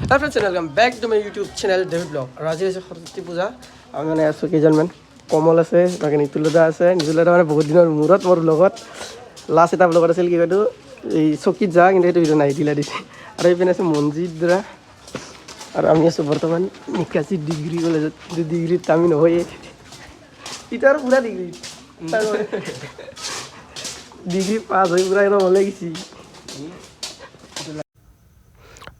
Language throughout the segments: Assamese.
Hi friends, welcome back to my YouTube channel David Vlog. আজি আছে সৰস্বতী পূজা। আমি মানে আছো কেইজনমান কমল আছে, বাকি নিতুলদা আছে। নিতুলদা মানে বহুত দিনৰ মূৰত মোৰ লগত লাষ্ট এটা ব্লগত আছিল কি কয়তো এই চকীত যা, কিন্তু সেইটো ভিডিঅ' নাই, দিলা দিছে। আৰু এইপিনে আছে মনজিত দা, আৰু আমি আছো বৰ্তমান 81 ডিগ্ৰী কলেজত। ডিগ্ৰীত আমি নহয়ে, এটা আৰু পুৰা ডিগ্ৰী ডিগ্ৰী পাছ হৈ পুৰা একদম ওলাই গেছি।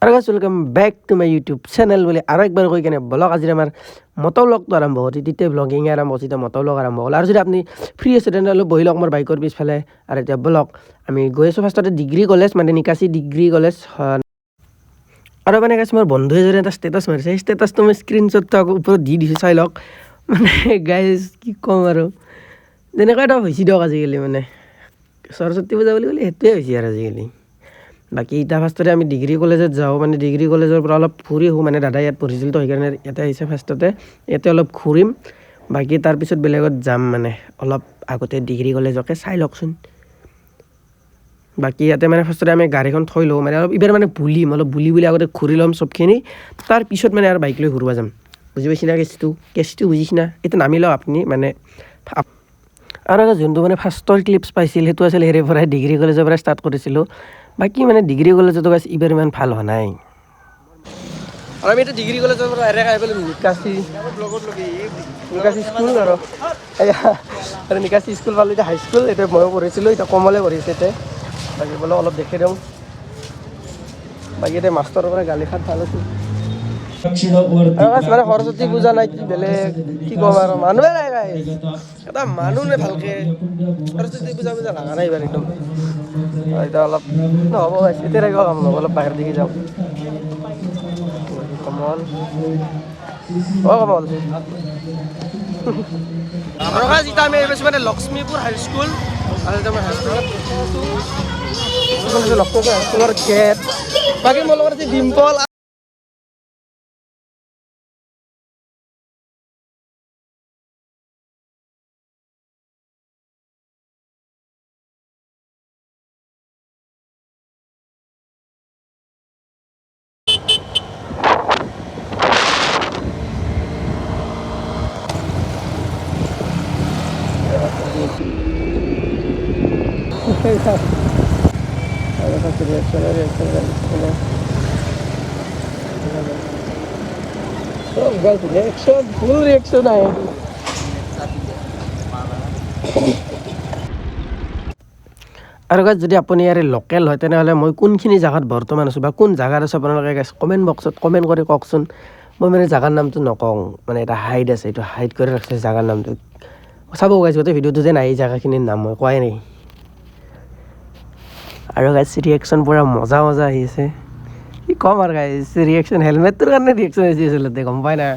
আৰু guys welcome back to my YouTube channel বুলি আৰু একবাৰ কৈ কেনে ব্লগ আজি আমাৰ মটৰ ব্লগটো আৰম্ভ হ'ল। তেতিয়া ব্লগিং আৰম্ভ হ'ল, তেতিয়া মটৰ ব্লগ আৰম্ভ হ'ল। আৰু যদি আপুনি ফ্ৰী আছে তেনেহ'লে বহি লওক মোৰ বাইকৰ পিছফালে। আৰু এতিয়া ব্লগ আমি গৈ আছোঁ ফাৰ্ষ্টতে ডিগ্ৰী কলেজ, মানে 81 ডিগ্ৰী কলেজ। আৰু মানে গাইছ মোৰ বন্ধু এজনে এটা ষ্টেটাছ মাৰিছে, সেই ষ্টেটাছটো মই স্ক্ৰীণশ্বটটো আকৌ ওপৰত দি দিছোঁ, চাই লওক। মানে গাইছ কি ক'ম আৰু, যেনেকুৱা এটা হৈছে দিয়ক আজিকালি, মানে সৰস্বতী পূজা বুলি ক'লে সেইটোৱে হৈছে আৰু আজিকালি। বাকী এতিয়া ফাৰ্ষ্টতে আমি ডিগ্ৰী কলেজত যাওঁ, মানে ডিগ্ৰী কলেজৰ পৰা অলপ ঘূৰি আহোঁ, মানে দাদাই ইয়াত পঢ়িছিল তো সেইকাৰণে ইয়াতে আহিছে ফাৰ্ষ্টতে। ইয়াতে অলপ ঘূৰিম, বাকী তাৰপিছত বেলেগত যাম, মানে অলপ আগতে ডিগ্ৰী কলেজকে চাই লওকচোন। বাকী ইয়াতে মানে ফাৰ্ষ্টতে আমি গাড়ীখন থৈ লওঁ, মানে অলপ এইবাৰ মানে বুলিম, অলপ বুলি আগতে ঘূৰি ল'ম চবখিনি, তাৰপিছত মানে আৰু বাইক লৈ ঘূৰিব যাম। বুজি পাইছি না কেছটো বুজিছ না? এইটো নামি লওক আপুনি মানে। আৰু যোনটো মানে ফাৰ্ষ্টৰ ক্লিপছ পাইছিল সেইটো আছিল হেৰিৰ পৰাই, ডিগ্ৰী কলেজৰ পৰা ষ্টাৰ্ট কৰিছিলোঁ। বাকী মানে ডিগ্ৰী কলেজতো গাইছ এইবাৰ ইমান ভাল হোৱা নাই। আৰু আমি এতিয়া ডিগ্ৰী কলেজৰ পৰা এৰে খাই পেলাই নিকাচি স্কুল, আৰু নিকাচি স্কুল পালোঁ। এতিয়া হাইস্কুল, এতিয়া ময়ো পঢ়িছিলোঁ, এতিয়া কমলে পঢ়িছে। এতিয়া বাকী বোলো অলপ দেখি দিওঁ। বাকী এতিয়া মাষ্টৰৰ পৰা গালি খাত ভাল আছিল। মানে সৰস্বতী পূজা নাই কি বেলেগ, কি ক'ম আৰু মানুহে নাই গাইছ, এটা মানুহ নাই ভালকে। সৰস্বতী পূজা লগা নাই এইবাৰ একদম। এতিয়া অলপ নহ'ব গাইছ, এতিয়া কাম নহ'ব, অলপ বাহিৰ দিকে যাওঁ। কমল কমল আৰু গাইছ এতিয়া আমি আহিছোঁ মানে লক্ষ্মীপুৰ হাইস্কুল। আৰু এতিয়া মই হাইস্কুলত লক্ষ্মীপুৰ হাইস্কুলৰ গেট। বাকী মোৰ লগত আছে ডিম্পল। ফুল ৰিয়েকশ্যন আহে। আৰু গাইছ যদি আপুনি ইয়াৰে লোকেল হয় তেনেহ'লে মই কোনখিনি জেগাত বৰ্তমান আছোঁ বা কোন জেগাত আছোঁ আপোনালোকে গাইছ কমেণ্ট বক্সত কমেণ্ট কৰি কওকচোন। মই মানে জেগাৰ নামটো নকওঁ, মানে এটা হাইড আছে, এইটো হাইড কৰি ৰাখিছে জেগাৰ নামটো। চাব গাইছ গোটেই ভিডিঅ'টো যে নাই এই জেগাখিনিৰ নাম মই কোৱাই নাই। আৰু গাইছ ৰিয়েকশ্যন পূৰা মজা আহি আছে, কি ক'ম আৰু গাইছ। ৰিয়েকশ্যন হেলমেটটোৰ কাৰণে ৰিয়েকশ্যন হৈছে আচলতে, গম পাই না।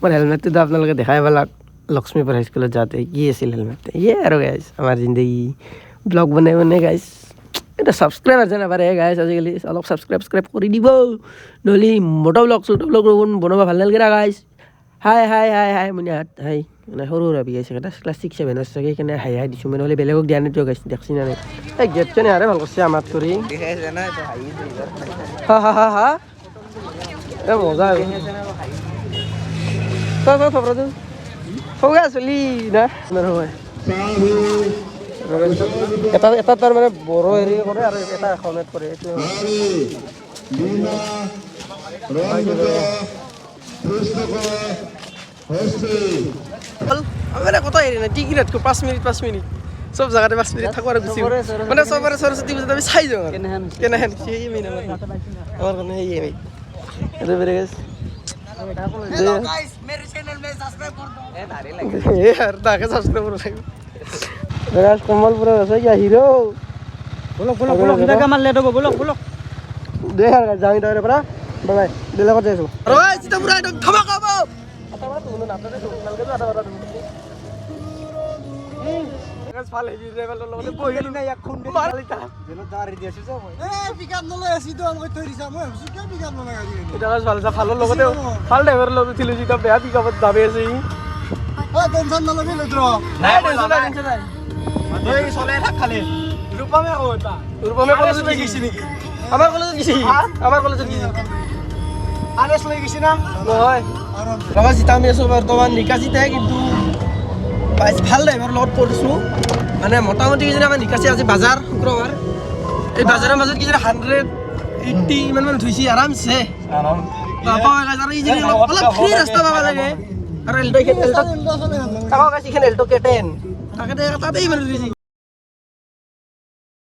মোৰ হেলমেটটোতো আপোনালোকে দেখাই পেলাক লক্ষ্মীপুৰ হাইস্কুলত যাওঁতে কি আছিল হেলমেট। ইয়ে আৰু গাইছ আমাৰ জিন্দগী ব্লগ বনাই গাইছ। এটা ছাবস্ক্ৰাইবাৰ যে নাপাৰে গাইছ আজিকালি, অলপ ছাবস্ক্ৰাইব কৰি দিব, নহ'লে মটৰ ব্লগ বনাব ভাল নালাগে না গাইছ। হাই মানে হাই মানে সৰু ভাবি আছে এটা ক্লাছ 6 7 চাগে, সেইকাৰণে হাই দিছোঁ মানে, নহ'লে বেলেগক দিয়া নাই গাইছ, দেখছি না নাই। এই গেটজনে আৰে ভাল কৰিছে আমাত কৰি। হা এই মজা থবৰা চলি না এটা তাৰ মানে বড়ো হেৰি কৰে আৰু এটা অসমীয়াত কৰে। মানে কত হেৰি নাই, টিকিটতকৈ 5 মিনিট চব জেগাতে 5 মিনিট থাকো আৰু গুচি মানে চবৰে সৰস্বতী পূজাত আমি চাই যাওঁ আৰু কেনেহেন সেই মেইন আমাৰ কাৰণে সেয়ে মেইন। এইটো বেলেগ কমলপুৰত আছে কি হিৰো। দে যাওঁ তাৰে পৰা বাই বেলেগত যাই আছো। বেয়া পিকআপত যাবে আছে আমাৰ কলেজত গেছি আৰেস লৈ গৈছি না নহয় লগত জিতা আমি আছোঁ বৰ্তমান নিকাচিতে কিন্তু ভাল ড্ৰাইভাৰৰ লগত পৰিছোঁ মানে মোটামুটি কিজানি আমাৰ নিকাচি আজি বাজাৰ শুক্ৰবাৰ এই বাজাৰৰ মাজত কিজানি 180 ইমান মান ধুইছি আৰামছে অলপ ফ্ৰী ৰাস্তা পাব লাগে আৰু এল্টো তাকে ইমান ধুইছি